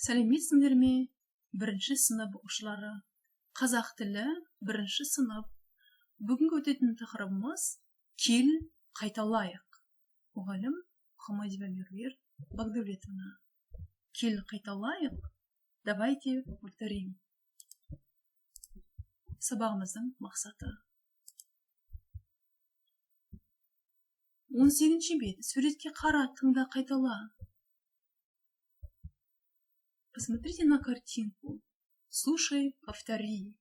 Сәлеметсіңдер ме? Бірінші сынып оқушылары. Қазақ тілі бірінші сынып. Бүгінгі өтетін тақырыбымыз кел қайталайық. Мұғалім Хамадиева Меруерт Багдавлетовна. Кел қайталайық. Давайте повторим. Сабағымыздың мақсаты. 18 бет. Суретке қара, тыңда, қайтала. Посмотрите на картинку. Слушай, повтори.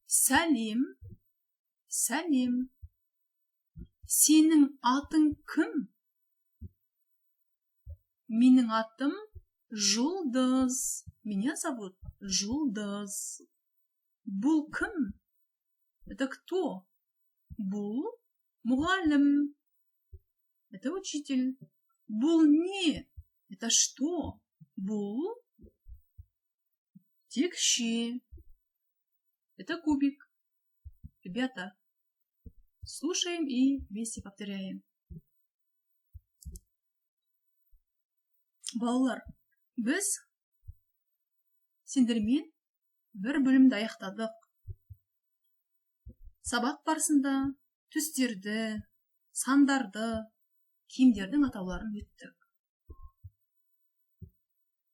Сәлем. Сәлем. Сенің атың кім? Менің атым Жұлдыз. Меня зовут Жұлдыз. Бұл кім? Это кто? Бұл мұғалім. Это учитель. Бұл не? Это что? Бұл текше. Это кубик. Ребята, слушаем и вместе повторяем. Балалар, біз сендермен бір бөлімді аяқтадық. Сабақ барысында түстерді, сандарды, киімдердің атауларын өттік.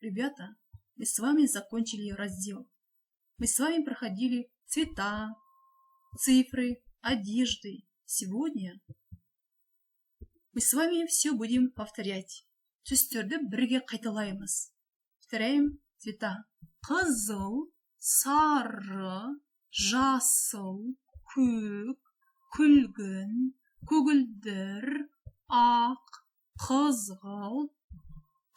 Ребята, мы с вами закончили раздел. Мы с вами проходили цвета, цифры, одежды. Сегодня мы с вами все будем повторять. Түстерді бірге қайталаймыз. Повторяем цвета. Қызыл, сары, жасыл, көк, күлгін, көгілдір, ақ, қызғылт,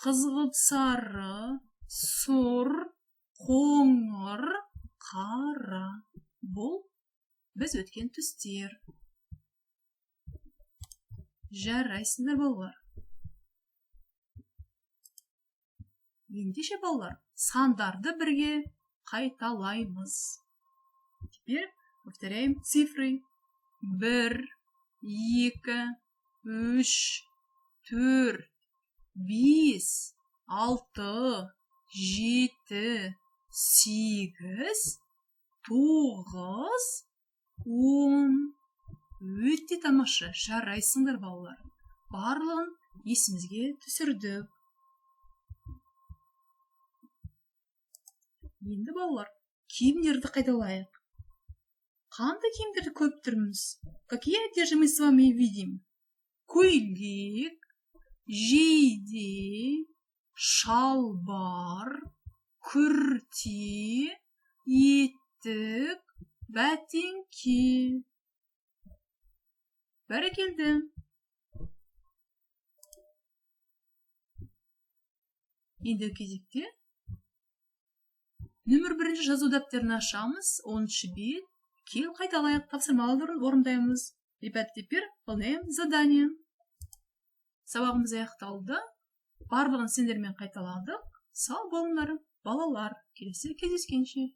қызғылт сары, сұр, қоңыр, қара. Бұл біз өткен түстер. Жарайсыңдар балалар. Ендеше балалар, сандарды бірге қайталаймыз. Теперь повторяем цифры. 1, 2, 3, 4, 5, 6, 7, 8, 9, 10. Өте тамаша, жарайсыңдар балалар. Барлығын есімізге түсірдік. Енді балалар, киімдерді қайталайық. Қандай киімдерді көріп тұрмыз? Какие одежды мы с вами видим? Көйлек, жейде, шалбар, күрте, етік, бәтеңке. Бәрекелді. Енді кезекте нөмір 1 жазу дәптерін ашамыз. 10 бет. Кел қайталайық, тапсырмаларды орындаймыз. Ребят, теперь выполняем задание. Сабағымыз аяқталды. Барлығын сендермен қайталадық. Сау болыңдар, балалар. Келесі кездескенше.